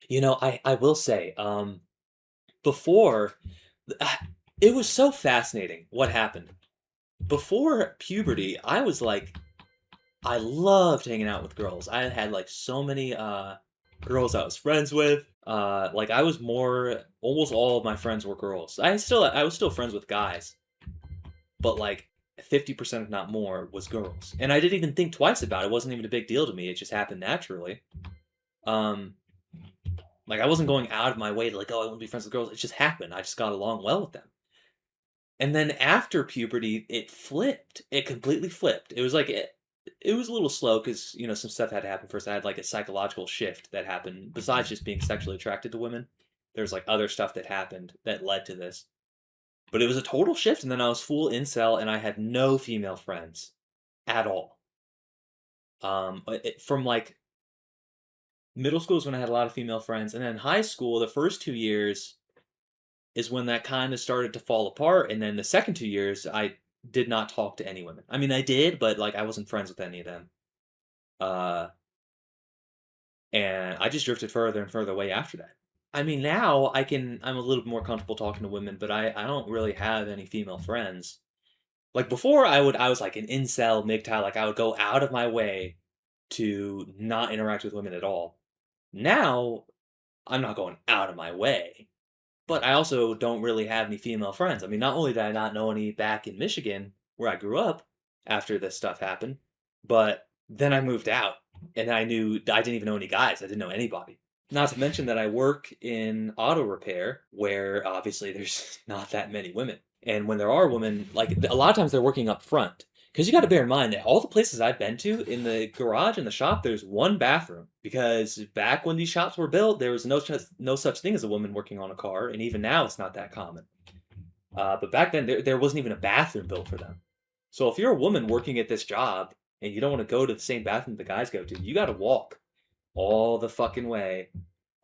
I will say, before, ah, it was so fascinating what happened. Before puberty, I was like, I loved hanging out with girls. I had like so many girls I was friends with. Like I was more almost all of my friends were girls. I was still friends with guys, but like 50% if not more was girls. And I didn't even think twice about it. It wasn't even a big deal to me. It just happened naturally. Um like I wasn't going out of my way to like, oh, I want to be friends with girls. It just happened. I just got along well with them. And then after puberty, it flipped. It completely flipped. It was a little slow because some stuff had to happen first. I had like a psychological shift that happened. Besides just being sexually attracted to women, there's like other stuff that happened that led to this. But it was a total shift, and then I was full incel, and I had no female friends at all. From like middle school is when I had a lot of female friends, and then high school, the first 2 years is when that kind of started to fall apart, and then the second 2 years, I did not talk to any women. I mean, I did, but like I wasn't friends with any of them. Uh, and I just drifted further and further away after that. I mean, now I'm a little more comfortable talking to women, but I don't really have any female friends. Like before, I was like an incel MGTOW. Like I would go out of my way to not interact with women at all. Now I'm not going out of my way, but I also don't really have any female friends. I mean, not only did I not know any back in Michigan where I grew up after this stuff happened, but then I moved out and I didn't even know any guys. I didn't know anybody. Not to mention that I work in auto repair where obviously there's not that many women. And when there are women, like a lot of times they're working up front. Because you got to bear in mind that all the places I've been to, in the garage and the shop, there's one bathroom. Because back when these shops were built, there was no such thing as a woman working on a car, and even now it's not that common. But back then, there wasn't even a bathroom built for them. So if you're a woman working at this job and you don't want to go to the same bathroom the guys go to, you got to walk all the fucking way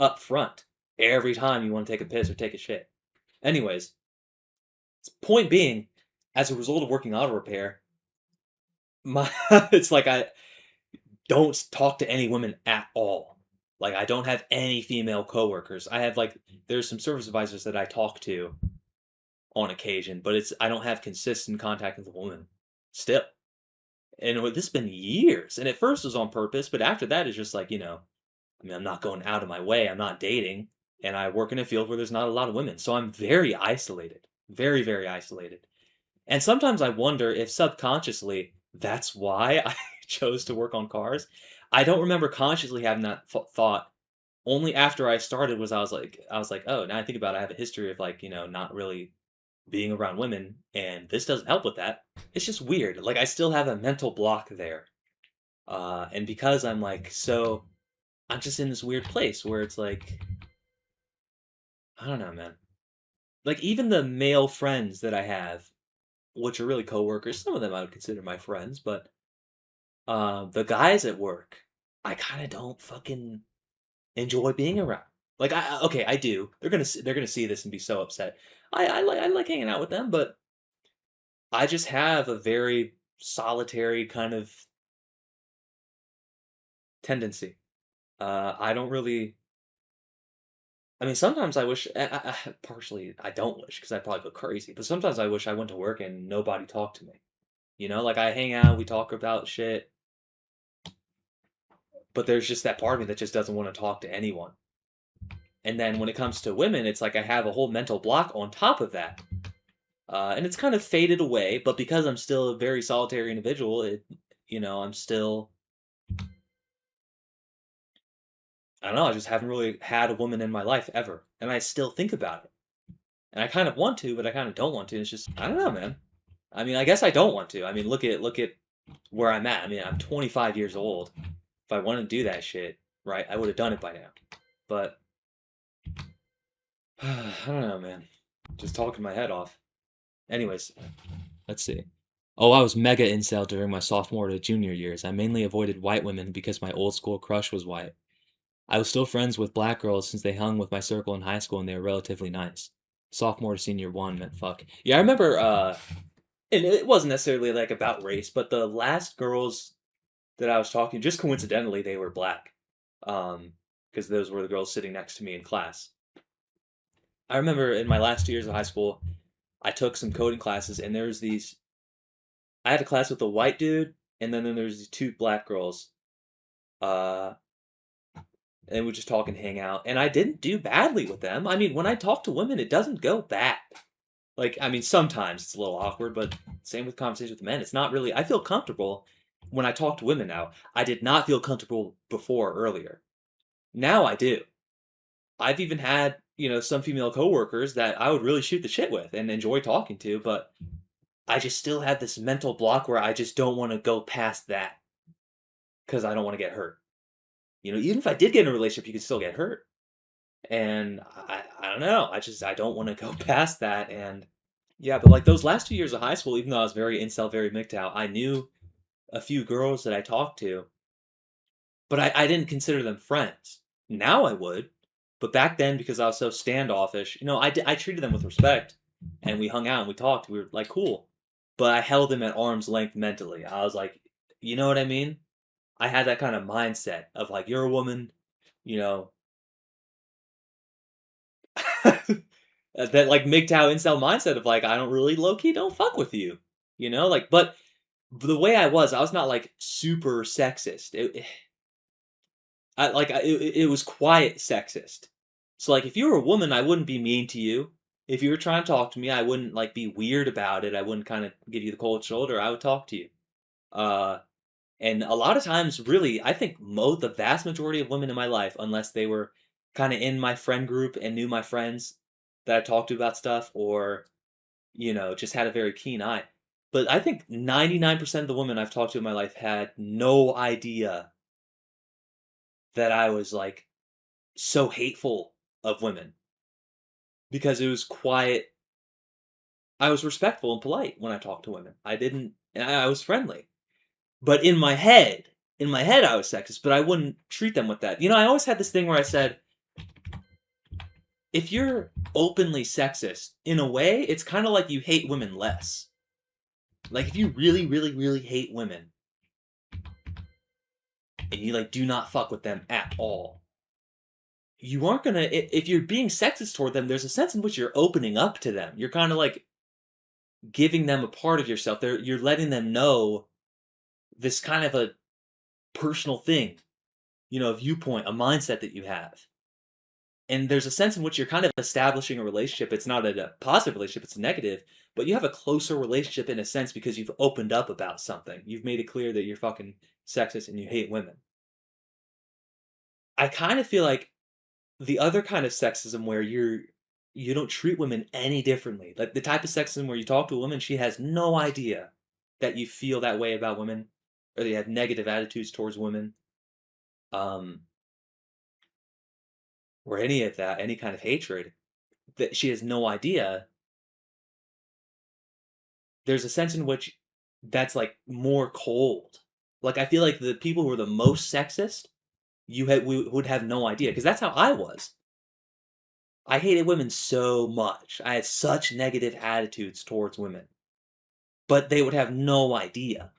up front every time you want to take a piss or take a shit. Anyways, point being, as a result of working auto repair, my it's like I don't talk to any women at all. Like I don't have any female coworkers. I have like there's some service advisors that I talk to on occasion, but it's I don't have consistent contact with a woman still. And this has been years. And at first it was on purpose, but after that it's just like, I mean, I'm not going out of my way. I'm not dating, and I work in a field where there's not a lot of women. So I'm very isolated. Very, very isolated. And sometimes I wonder if subconsciously that's why I chose to work on cars. I don't remember consciously having that thought. Only after I started I was like, oh, now I think about it, I have a history of like, not really being around women, and this doesn't help with that. It's just weird. Like I still have a mental block there. And because I'm just in this weird place where it's like, I don't know, man. Like even the male friends that I have, which are really coworkers, some of them I would consider my friends, but the guys at work, I kind of don't fucking enjoy being around. Like okay, I do. They're gonna see this and be so upset. I like hanging out with them, but I just have a very solitary kind of tendency. I don't really. I mean, sometimes I wish. Partially, I don't wish because I'd probably go crazy. But sometimes I wish I went to work and nobody talked to me. Like I hang out, we talk about shit, but there's just that part of me that just doesn't want to talk to anyone. And then when it comes to women, it's like I have a whole mental block on top of that. And it's kind of faded away, but because I'm still a very solitary individual, I'm still, I don't know, I just haven't really had a woman in my life ever. And I still think about it. And I kind of want to, but I kind of don't want to. It's just, I don't know, man. I mean, I guess I don't want to. I mean, look at where I'm at. I mean, I'm 25 years old. If I wanted to do that shit, right, I would have done it by now. But I don't know, man. Just talking my head off. Anyways, let's see. Oh, I was mega incel during my sophomore to junior years. I mainly avoided white women because my old school crush was white. I was still friends with black girls since they hung with my circle in high school and they were relatively nice. Sophomore to senior one meant fuck. Yeah, I remember, and it wasn't necessarily like about race, but the last girls that I was talking, just coincidentally, they were black. Um, because those were the girls sitting next to me in class. I remember in my last 2 years of high school, I took some coding classes, and there was these. I had a class with a white dude, and then there's these two black girls. Uh, and we just talk and hang out. And I didn't do badly with them. I mean, when I talk to women, it doesn't go bad. Like, I mean, sometimes it's a little awkward, but same with conversations with men. It's not really. I feel comfortable when I talk to women now. I did not feel comfortable before earlier. Now I do. I've even had, some female coworkers that I would really shoot the shit with and enjoy talking to, but I just still have this mental block where I just don't want to go past that because I don't want to get hurt. Even if I did get in a relationship, you could still get hurt. And I don't know. I don't want to go past that. And yeah, but like those last 2 years of high school, even though I was very incel, very MGTOW, I knew a few girls that I talked to, but I didn't consider them friends. Now I would, but back then because I was so standoffish, I treated them with respect, and we hung out and we talked. We were like cool, but I held them at arm's length mentally. I was like, you know what I mean? I had that kind of mindset of like, you're a woman, you know, that like MGTOW incel mindset of like, I don't really low key don't fuck with you, like, but the way I was not like super sexist. It was quiet sexist. So like, if you were a woman, I wouldn't be mean to you. If you were trying to talk to me, I wouldn't like be weird about it. I wouldn't kind of give you the cold shoulder. I would talk to you. Uh, And a lot of times, really, I think the vast majority of women in my life, unless they were kind of in my friend group and knew my friends that I talked to about stuff, or, just had a very keen eye. But I think 99% of the women I've talked to in my life had no idea that I was like so hateful of women because it was quiet. I was respectful and polite when I talked to women. I was friendly. But in my head, I was sexist, but I wouldn't treat them with that. I always had this thing where I said, if you're openly sexist, in a way, it's kind of like you hate women less. Like, if you really, really, really hate women, and you, like, do not fuck with them at all, you aren't gonna, if you're being sexist toward them, there's a sense in which you're opening up to them. You're kind of, like, giving them a part of yourself. You're letting them know this kind of a personal thing, a viewpoint, a mindset that you have. And there's a sense in which you're kind of establishing a relationship. It's not a positive relationship, it's a negative, but you have a closer relationship in a sense because you've opened up about something. You've made it clear that you're fucking sexist and you hate women. I kind of feel like the other kind of sexism where you don't treat women any differently. Like the type of sexism where you talk to a woman, she has no idea that you feel that way about women or that you have negative attitudes towards women. Um, or any of that, any kind of hatred, that she has no idea. There's a sense in which that's, like, more cold. Like, I feel like the people who are the most sexist, we would have no idea because that's how I was. I hated women so much. I had such negative attitudes towards women, but they would have no idea.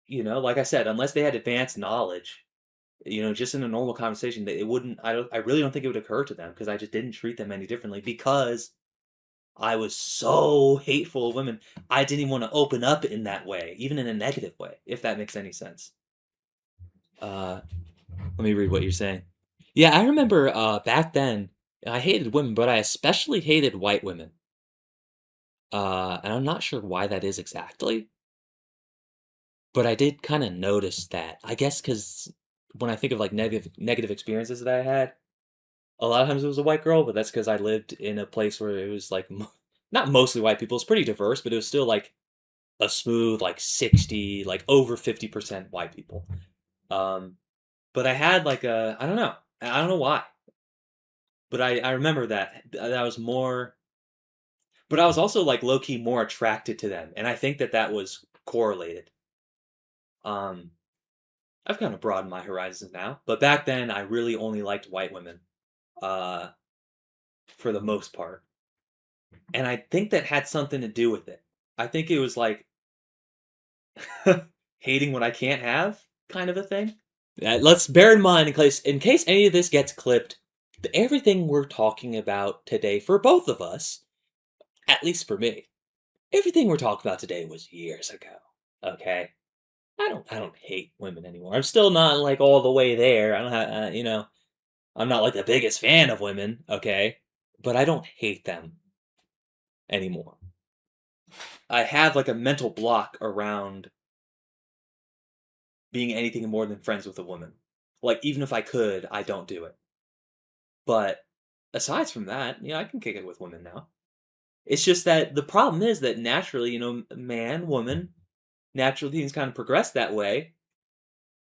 Like I said, unless they had advanced knowledge, just in a normal conversation, it wouldn't I really don't think it would occur to them because I just didn't treat them any differently because I was so hateful of women. I didn't even wanna open up in that way, even in a negative way, if that makes any sense. Uh, Let me read what you're saying. Yeah, I remember, back then, I hated women, but I especially hated white women. And I'm not sure why that is exactly, but I did kinda notice that. I guess because when I think of, like, negative experiences that I had, a lot of times it was a white girl, but that's because I lived in a place where it was, like, not mostly white people, it's pretty diverse, but it was still, like, a smooth, like, 60, like, over 50% white people. Um, but I had, like, I don't know. I don't know why, but I remember that I was more, but I was also, like, low key more attracted to them, and I think that was correlated. Um, I've kinda broadened my horizons now, but back then, I really only liked white women, uh, for the most part, and I think that had something to do with it. I think it was, like, hating what I can't have kind of a thing. Let's bear in mind in case any of this gets clipped, everything we're talking about today for both of us, at least for me, everything we're talking about today was years ago. Okay, I don't hate women anymore. I'm still not like all the way there. I don't have I'm not like the biggest fan of women. Okay, but I don't hate them anymore. I have like a mental block around being anything more than friends with a woman. Like even if I could, I don't do it. But aside from that, I can kick it with women now. It's just that the problem is that naturally, man, woman, naturally things kind of progress that way.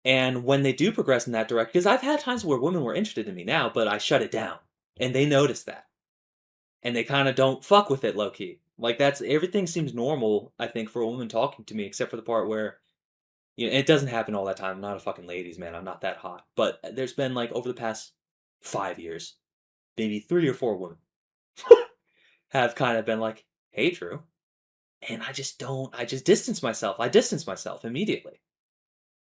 And when they do progress in that direction, because I've had times where women were interested in me now, but I shut it down, and they notice that, and they kind of don't fuck with it low key. Like that's everything seems normal. I think for a woman talking to me, except for the part where it doesn't happen all that time. I'm not a fucking ladies man. I'm not that hot. But there's been like over the past 5 years, maybe 3 or 4 women have kind of been like, "Hey, Drew," and I just don't. I just distance myself. I distance myself immediately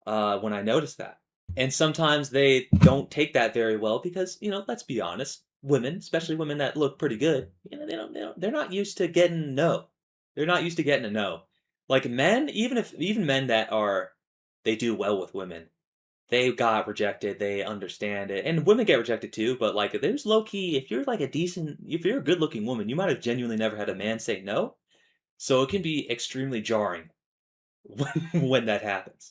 when I notice that. And sometimes they don't take that very well because let's be honest, women, especially women that look pretty good, they're not used to getting no. They're not used to getting a no. Like men, even men that are they do well with women, they got rejected. They understand it, and women get rejected too. But like, there's low key. If you're a good looking woman, you might have genuinely never had a man say no. So it can be extremely jarring when that happens.